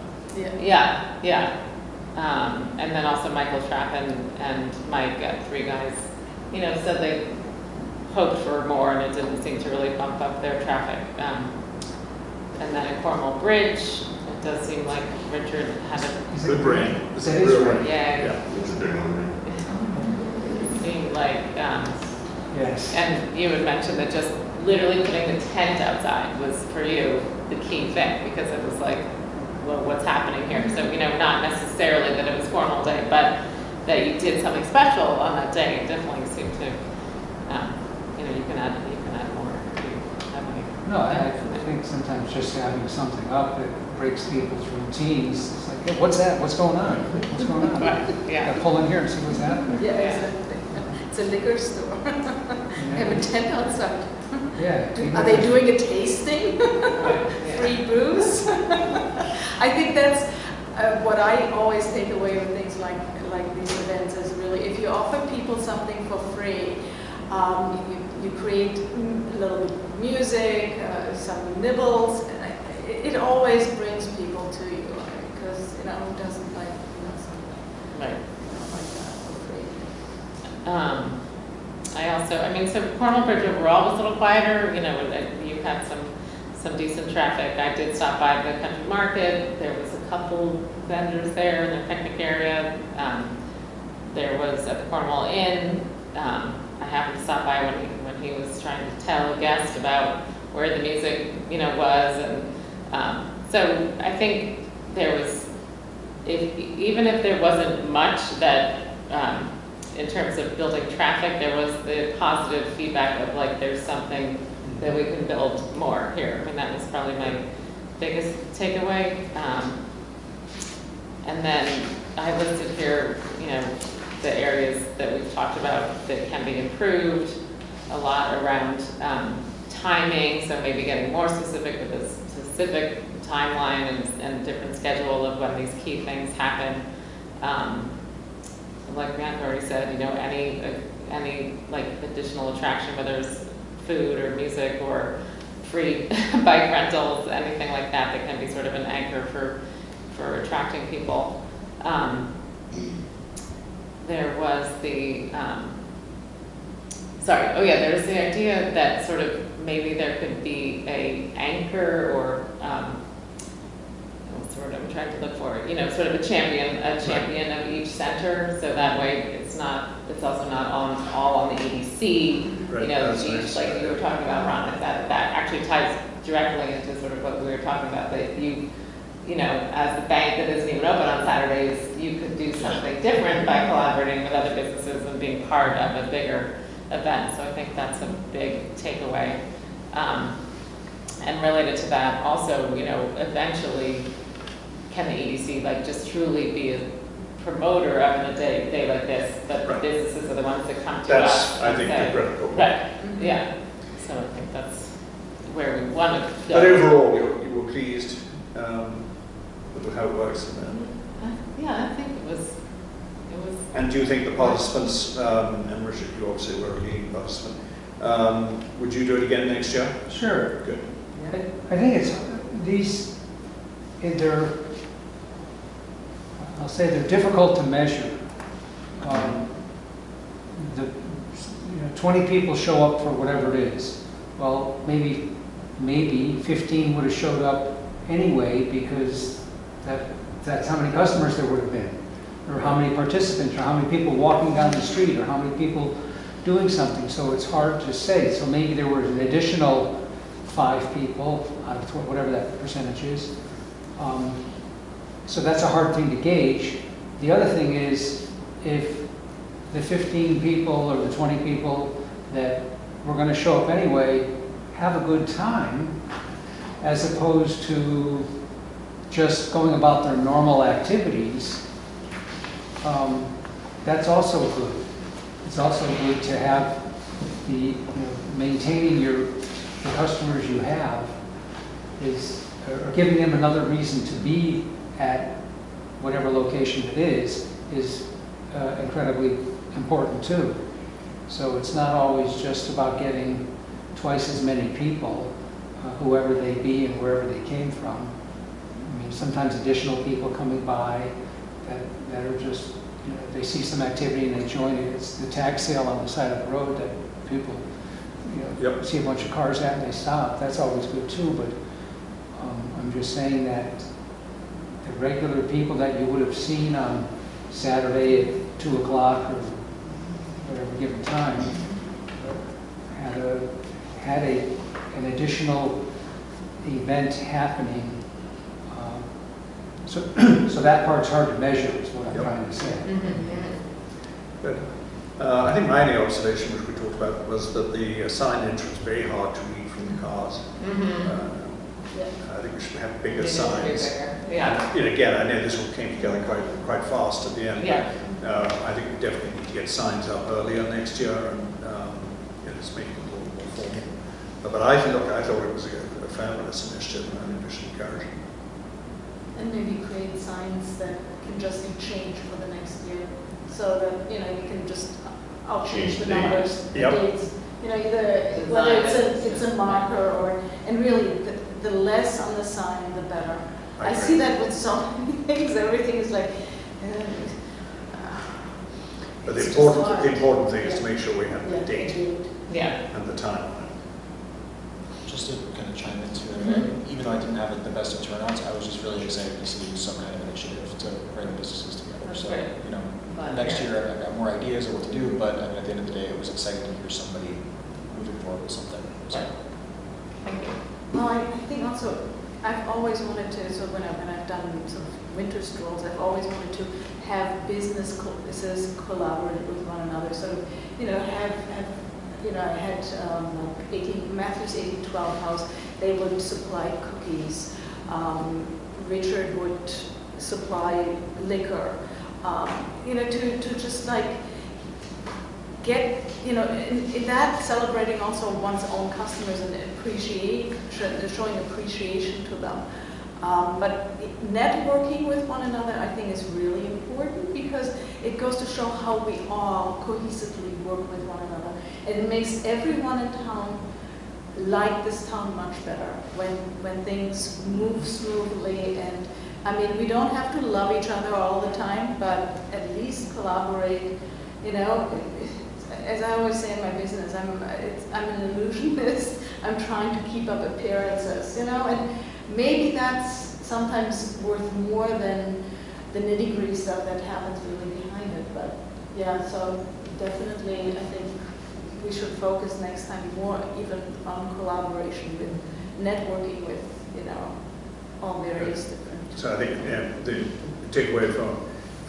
Yeah. And then also Michael Trapp and Mike, three guys, you know, said they hoped for more, and it didn't seem to really bump up their traffic. And then at Cornwall Bridge, it does seem like Richard had a Good brain. Is that his brain? yeah. It's a big one. It seemed like, Yes. and you had mentioned that just literally putting the tent outside was for you the key thing, because it was like, well, what's happening here? So, you know, not necessarily that it was Cornwall Day, but that you did something special on that day. It definitely seemed to, you know, you can add more if you have any. No, I think sometimes just having something up that breaks people's routines. It's like, hey, what's that? What's going on? What's going on? Right, yeah. Gotta pull in here and see what's happening. Yeah, exactly. It's a liquor store. They have a tent outside. Yeah. Are they doing a tasting? Yeah. Free booze? I think that's what I always take away with things like these events is really, if you offer people something for free, you create a little bit of music, some nibbles. It always brings people to you, because, you know, who doesn't like, you know, something Right. like that for free? I also, I mean, so Cornwall Bridge overall was a little quieter. You know, you had some decent traffic. I did stop by the country market. There was a couple vendors there in the picnic area. There was at the Cornwall Inn. I happened to stop by when he was trying to tell a guest about where the music, you know, was, and so I think there was, even if there wasn't much that. In terms of building traffic, there was the positive feedback of like, there's something that we can build more here. I mean, that was probably my biggest takeaway. And then I listed here, you know, the areas that we've talked about that can be improved, a lot around timing, so maybe getting more specific with a specific timeline and different schedule of when these key things happen. Like Grant already said, you know, any like additional attraction, whether it's food or music or free bike rentals, anything like that, that can be sort of an anchor for attracting people. There was the, there was the idea that sort of maybe there could be a anchor or what's the word I'm trying to look for, you know, sort of a champion of each center, so that way it's also not all on the EDC, Right, you know, that's each, nice. like you were talking about, Ron, that actually ties directly into sort of what we were talking about, that you know, as the bank that isn't even open on Saturdays, you could do something different by collaborating with other businesses and being part of a bigger event, so I think that's a big takeaway. And related to that, also, you know, eventually, can the EDC like just truly be a promoter of a day like this, but the Right. businesses are the ones that come to us. That's, I think, and the say, critical point. right, yeah. So I think that's where we want to go. But overall, you were pleased with how it works. Yeah, I think it was. And do you think the participants, and Richard, you obviously were a leading participant, would you do it again next year? Sure. Good. I think it's these, I'll say they're difficult to measure. The, 20 people show up for whatever it is. Well, maybe 15 would have showed up anyway because that's how many customers there would have been, or how many participants, or how many people walking down the street, or how many people doing something. So it's hard to say. So maybe there were an additional 5 people out of whatever that percentage is. So that's a hard thing to gauge. The other thing is, if the 15 people or the 20 people that were going to show up anyway have a good time, as opposed to just going about their normal activities, that's also good. It's also good to have maintaining the customers you have or giving them another reason to be at whatever location it is incredibly important too. So it's not always just about getting twice as many people, whoever they be and wherever they came from. I mean, sometimes additional people coming by that are just, they see some activity and they join it. It's the tag sale on the side of the road that people, Yep. see a bunch of cars at and they stop. That's always good too, but I'm just saying that the regular people that you would have seen on Saturday at 2 o'clock or whatever given time had an additional event happening. So that part's hard to measure is what I'm trying to say. Good. I think my only observation, which we talked about, was that the sign entrance is very hard to read from the cars. I think we should have bigger signs. Yeah. And again, I know this all came together quite fast at the end. Yeah. I think we definitely need to get signs up earlier next year and just make it a little more formal. But I thought it was a fabulous initiative, and I think we should encourage it. And maybe create signs that can just be changed for the next year, so that, you can just, I'll change the numbers, the dates. Either, whether it's a marker or, and really, the less on the sign, the better. I see that with so many things, everything is like, but the important thing is to make sure we have the date Yeah. and the time. Just to kind of chime into it, even though I didn't have the best of turnouts, I was just really excited to see some kind of initiative to bring businesses together. That's So, great. next year I've got more ideas of what to do, but at the end of the day, it was exciting to hear somebody moving forward with something. So. Right. Thank you. well, I think also, I've always wanted to, so when I've done sort of winter strolls, I've always wanted to have businesses collaborate with one another, sort of, have I had Matthew's 1812 house, they would supply cookies. Richard would supply liquor. To just like get, in that celebrating also one's own customers and showing appreciation to them. But networking with one another, I think, is really important because it goes to show how we all cohesively work with one another. And it makes everyone in town like this town much better when things move smoothly. And I mean, we don't have to love each other all the time, but at least collaborate. As I always say in my business, I'm an illusionist. I'm trying to keep up appearances, and maybe that's sometimes worth more than the nitty-gritty stuff that happens really behind it. But yeah, so definitely, I think we should focus next time more even on collaboration with networking with, all various different. So I think the takeaway from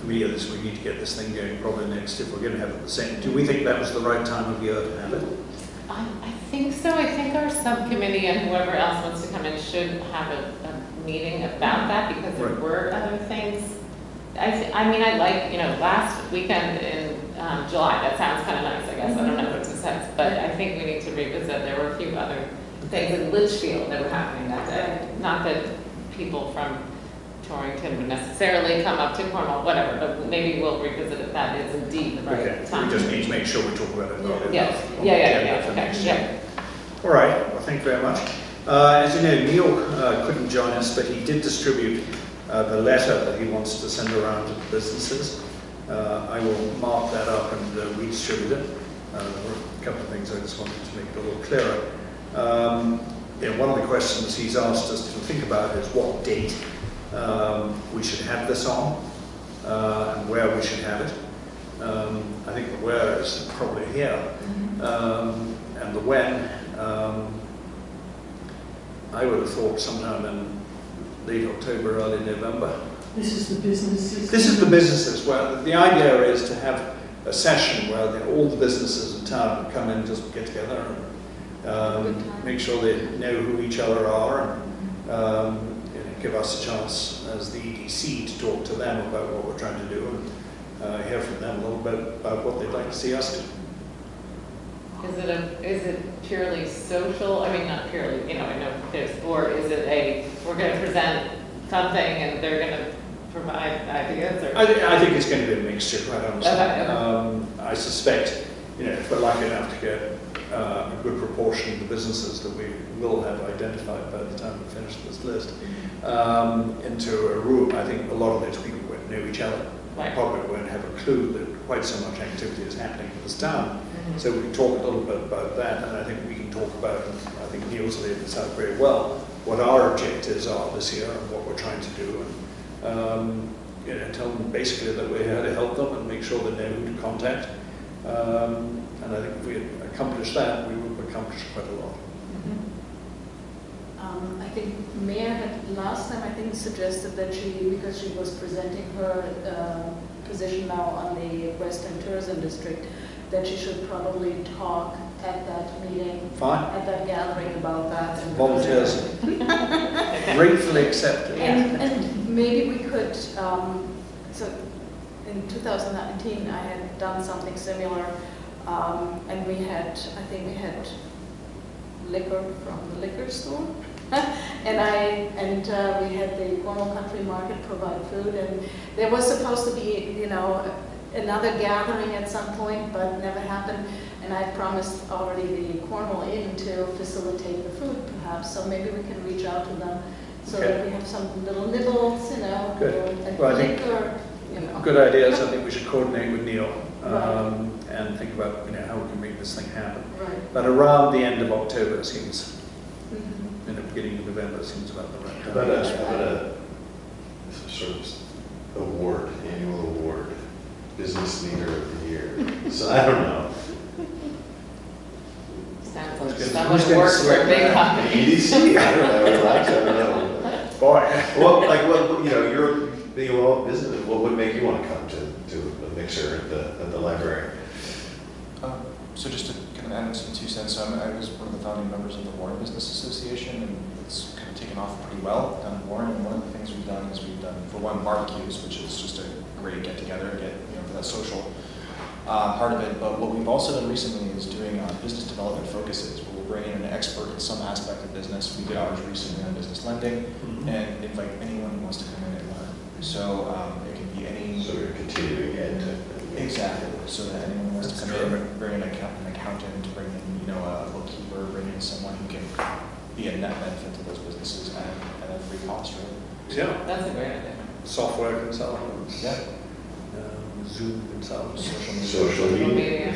me is we need to get this thing going probably next, if we're going to have it the same. Do we think that was the right time of year to have it? I think so. I think our subcommittee and whoever else wants to come in should have a meeting about that because there were other things. I mean, I like, last weekend in July, that sounds kind of nice, I guess. I don't know what to say, but I think we need to revisit. There were a few other things in Litchfield that were happening that day. Not that people from Torrington would necessarily come up to Cornwall, whatever, but maybe we'll revisit if that is indeed the right time. We just need to make sure we talk about it. Yeah. Okay. All right, well, thank you very much. As you know, Neil couldn't join us, but he did distribute the letter that he wants to send around to the businesses. I will mark that up and redistribute it. There were a couple of things I just wanted to make it a little clearer. One of the questions he's asked us to think about is what date we should have this on and where we should have it. I think the where is probably here, and the when, I would have thought sometime in late October, early November. This is the businesses. This is the businesses where the idea is to have a session where all the businesses in town come in, just get together and make sure they know who each other are, and give us a chance as the EDC to talk to them about what we're trying to do and hear from them a little bit about what they'd like to see us do. Is it purely social? I mean, not purely, I know there's, or is it we're going to present something and they're going to provide ideas? Or? I think it's going to be a mixture, quite honestly. Okay. I suspect, if we're lucky enough to get a good proportion of the businesses that we will have identified by the time we finish this list into a room, I think a lot of those people won't know each other. Right. Probably won't have a clue that quite so much activity is happening in this town. So we can talk a little bit about that, and I think we can talk about, and I think Neil's laid this out very well, what our objectives are this year and what we're trying to do, and tell them basically that we're here to help them and make sure they know who to contact. And I think if we accomplish that, we will accomplish quite a lot. I think Mayor had last time, I think, suggested that because she was presenting her position now on the Western Tourism District, that she should probably talk at that meeting, Fine. at that gathering about that. And Volunteers. Gratefully accepted. And maybe we could, so in 2019, I had done something similar, and we had liquor from the liquor store. and we had the Cornwall Country Market provide food, and there was supposed to be, another gathering at some point, but never happened. And I promised already the Cornwall Inn to facilitate the food, perhaps. So maybe we can reach out to them so that we have some little nibbles, Good. and Well, I think liquor, good ideas. I think we should coordinate with Neil and think about how we can make this thing happen. Right. But around the end of October seems, in the beginning of November seems about the right How time. about a sort of award, annual award, Business Leader of the Year? So I don't know. Sounds like Who's someone gonna works for a select big that? company. EDC? I don't know. Relax. I don't know. Boy. Well, you're being a business. What would make you want to come to a mixer at the library? So just to kind of add some 2 cents, I was one of the founding members of the Warren Business Association, and it's kind of taken off pretty well down in Warren. And one of the things we've done is we've done, for one, barbecues, which is just a great get-together, for that social part of it. But what we've also done recently is doing business development focuses, where we'll bring in an expert in some aspect of business. We did ours recently on business lending, and invite anyone who wants to come in and learn. So it can be any... So we're continuing ed. Exactly, so that anyone wants to come in, bring in an accountant, bring in a bookkeeper, bring in someone who can be a net benefit to those businesses at a free cost, really. Yeah. That's a great idea. Software consultants. Yeah. Zoom consultants. Social media.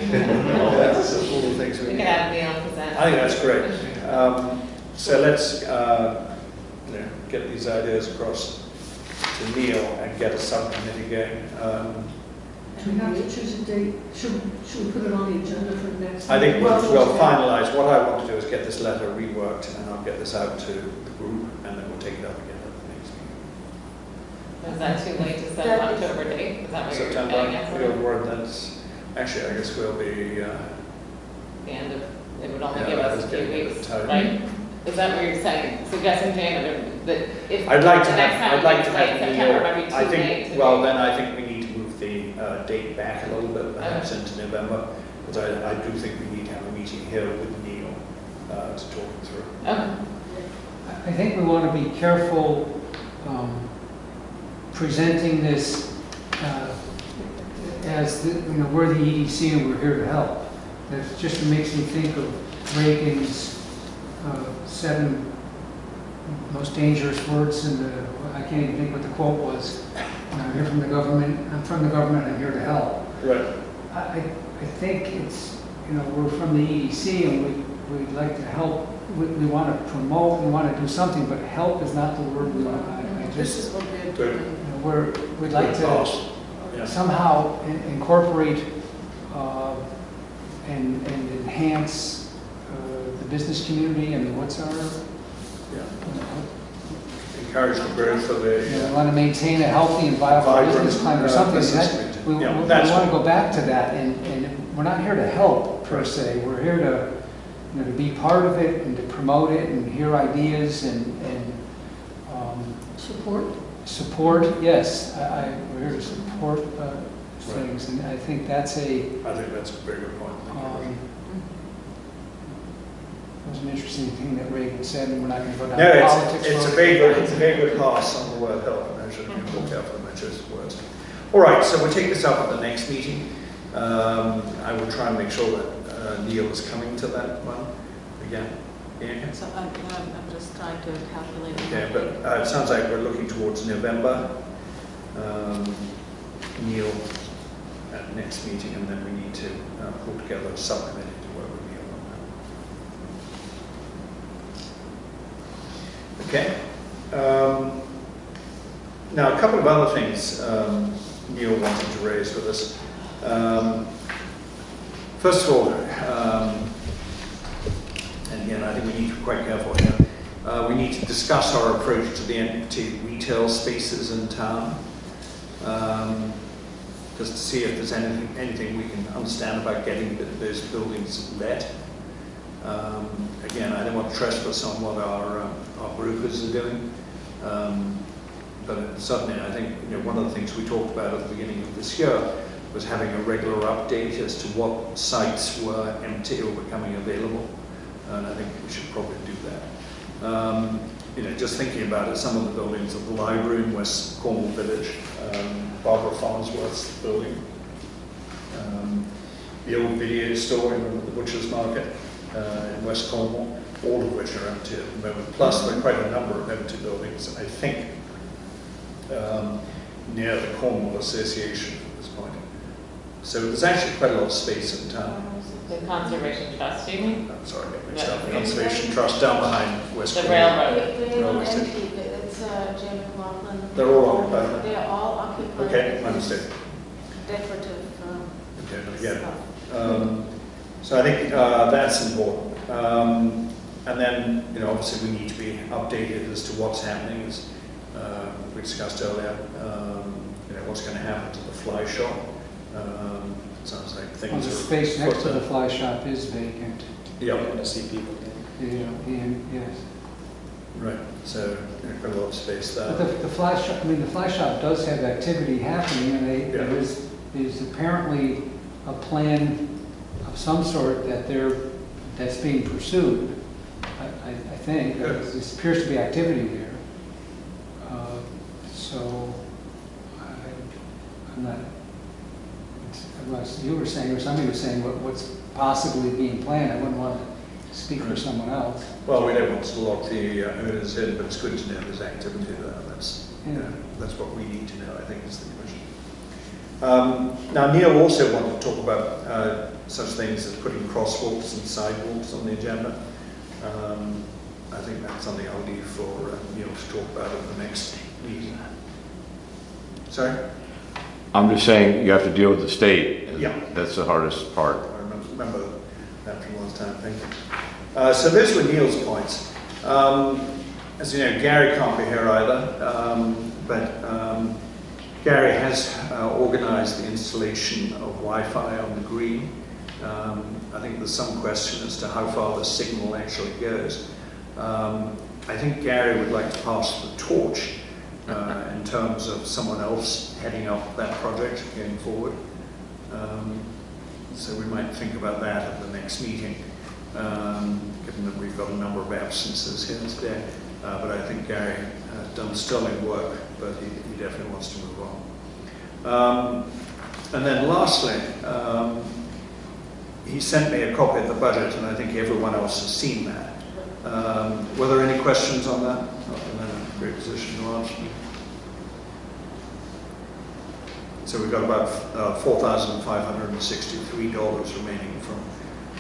All the things we We need. can have Neil present. I think that's great. So let's get these ideas across to Neil and get a subcommittee going. Do we have to choose a date? Should we put it on the agenda for next? I think we'll Well, finalise. What I want to do is get this letter reworked, and I'll get this out to the group, and then we'll take it up again at the next meeting. Is that too late to set an October date? Is that what you're September, getting at? we'll word that's, actually, I guess we'll be, The end of, it would only Yeah, give us it's a few getting weeks, tight. right? Is that what you're saying, suggesting, Jane, that if I'd like to the next have, time I'd like it's to late have September, Neil, maybe too I late think, to well, do- then I think we need to move the date back a little bit, perhaps into November, because I do think we need to have a meeting here with Neil to talk him through. Okay. I think we want to be careful presenting this as we're the EDC and we're here to help. That just makes me think of Reagan's 7 most dangerous words in the, I can't even think what the quote was. I'm here from the government, I'm from the government, I'm here to help. Right. I think it's, we're from the EDC and we'd like to help. We want to promote, we want to do something, but help is not the word we want. This is what we're Good. doing. We'd like to Yeah. somehow incorporate and enhance the business community. I mean, what's our, Yeah. Encourage the growth of we the. want to maintain a healthy and viable Vibrant, business climate or something. business That- community. We Yeah, want that's to go back to that, and we're not here to help per se. We're here to, to be part of it and to promote it and hear ideas and Support? Yes, we're here to support things, and I think that's I think that's a very good point. it was an interesting thing that Reagan said, and we're not going to go down No, politics. it's a very good pass on the word help, and I should look out for the choice of words. All right, so we'll take this up at the next meeting. I will try and make sure that Neil is coming to that one again. Yeah. So I'm just trying to calculate. Okay, but it sounds like we're looking towards November. Neil at next meeting, and then we need to pull together a subcommittee to work with Neil on that. Okay. Now, a couple of other things Neil wanted to raise with us. First of all, and again, I think we need to be quite careful here. We need to discuss our approach to the empty retail spaces in town, just to see if there's anything we can understand about getting those buildings let. Again, I don't want to trespass on what our brokers are doing, but certainly I think one of the things we talked about at the beginning of this year was having a regular update as to what sites were empty or becoming available. And I think we should probably do that. Just thinking about it, some of the buildings of the library in West Cornwall Village, Barbara Farnsworth's building, the old video store in the Butcher's Market in West Cornwall, all of which are empty at the moment. Plus, there are quite a number of empty buildings, I think, near the Cornwall Association at this point. So there's actually quite a lot of space in town. The Conservation Trust, you mean? I'm sorry, I got mixed up. The Conservation Trust down behind West The Cornwall. railroad. They're not empty, it's Jim McLaughlin. They're all occupied. They're all occupied. Okay, my mistake. Decorative Okay, but again, stuff. so I think that's important. And then, obviously we need to be updated as to what's happening, as we discussed earlier. What's going to happen to the fly shop. Sounds like Well, things the are. space next to the fly shop is vacant. Yeah, To see people. Yes. right. So quite a lot of space But there. the fly shop, the fly shop does have activity happening, and there Yeah. is apparently a plan of some sort that's being pursued. I think Good. there appears to be activity there. So I'm not. Unless you were saying, or somebody was saying what's possibly being planned, I wouldn't want to speak for someone else. Well, we don't want to lock the owners in, but it's good to know there's activity there. That's what we need to know, I think, is the question. Now, Neil also wanted to talk about such things as putting crosswalks and sidewalks on the agenda. I think that's something I'll leave for Neil to talk about at the next meeting. Sorry? I'm just saying you have to deal with the state. Yeah. That's the hardest part. I remember that from last time, thank you. So those were Neil's points. As you know, Gary can't be here either, but Gary has organized the installation of Wi-Fi on the green. I think there's some question as to how far the signal actually goes. I think Gary would like to pass the torch in terms of someone else heading up that project going forward. So we might think about that at the next meeting, given that we've got a number of absences here today. But I think Gary has done sterling work, but he definitely wants to move on. And then lastly, he sent me a copy of the budget, and I think everyone else has seen that. Were there any questions on that? Not in a great position to answer. So we've got about $4,563 remaining from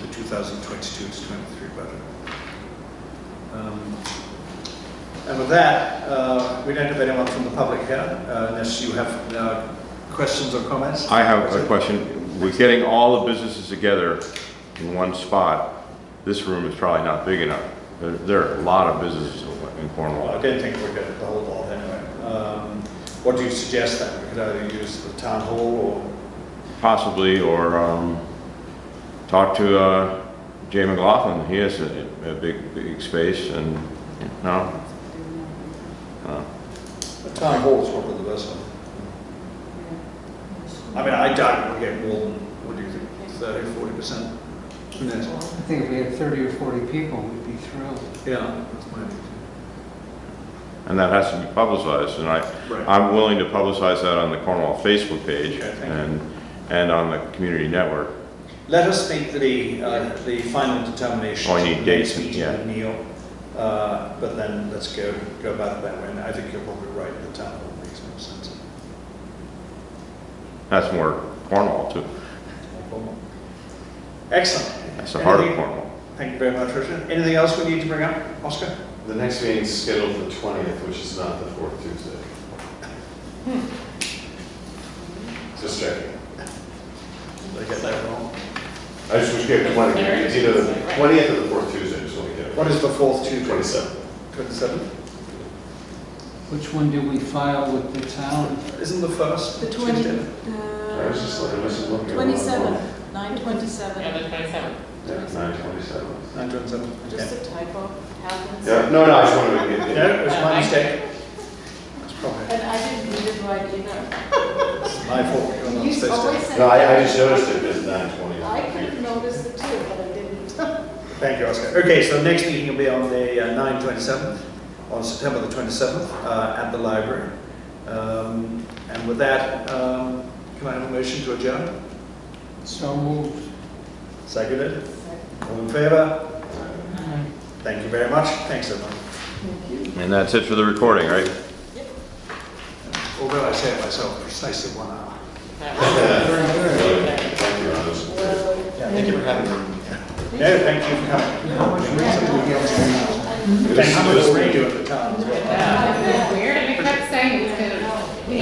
the 2022 to 23 budget. And with that, we don't have anyone from the public here, unless you have questions or comments. I have a question. We're getting all the businesses together in one spot. This room is probably not big enough. There are a lot of businesses in Well, Cornwall. I don't think we're going to the whole lot anyway. What do you suggest then? We could either use the town hall or... Possibly, or talk to Jay McLaughlin. He has a big space, and no. The town hall is probably the best one. I mean, I doubt we'll get more than, what do you think, 30, 40%? I think if we had 30 or 40 people, we'd be thrilled. Yeah, that's my opinion. And that has to be publicized, and Right. I'm willing to publicize that on the Cornwall Facebook page Okay, thank and on the community network. Let us make the final determination. Oh, I need dates, Next meeting yeah. with Neil, but then let's go about it that way. And I think you're probably right, the town hall makes more sense. That's more Cornwall too. Excellent. That's the heart of Anything- Cornwall. Thank you very much, Richard. Anything else we need to bring up, Oscar? The next meeting's scheduled for the 20th, which is not the fourth Tuesday. Just checking. Did I get that wrong? I just wish you had one, it's either the 20th or the fourth Tuesday, just want to get it. What is the fourth Tuesday? 27th. 27th? Which one do we file with the town? Isn't the first The 20, Tuesday? I was just looking, looking. 27, Yeah, 9/27. the 27th. Yeah, 9/27. 9/27. Just a typo happens. Yeah, no, I just wanted to get No, it. it was my mistake. It's probably And I didn't read it right either. my fault. You're not You supposed always to. say. No, I just noticed it as 9/20. I could have noticed it too, but I didn't. Thank you, Oscar. Okay, so the next meeting will be on the 9/27th, on September the 27th, at the library. And with that, can I have a motion to adjourn? So moved. Seconded? All in favor? Thank you very much. Thanks, everyone. And that's it for the recording, right? Although I say it myself, precisely 1 hour. Thank you, Honest. Yeah, thank you for having me. No, thank you for coming. How much rent did we get for Thank you for radio at the time as well. Yeah, weird, and it kept saying it's gonna be.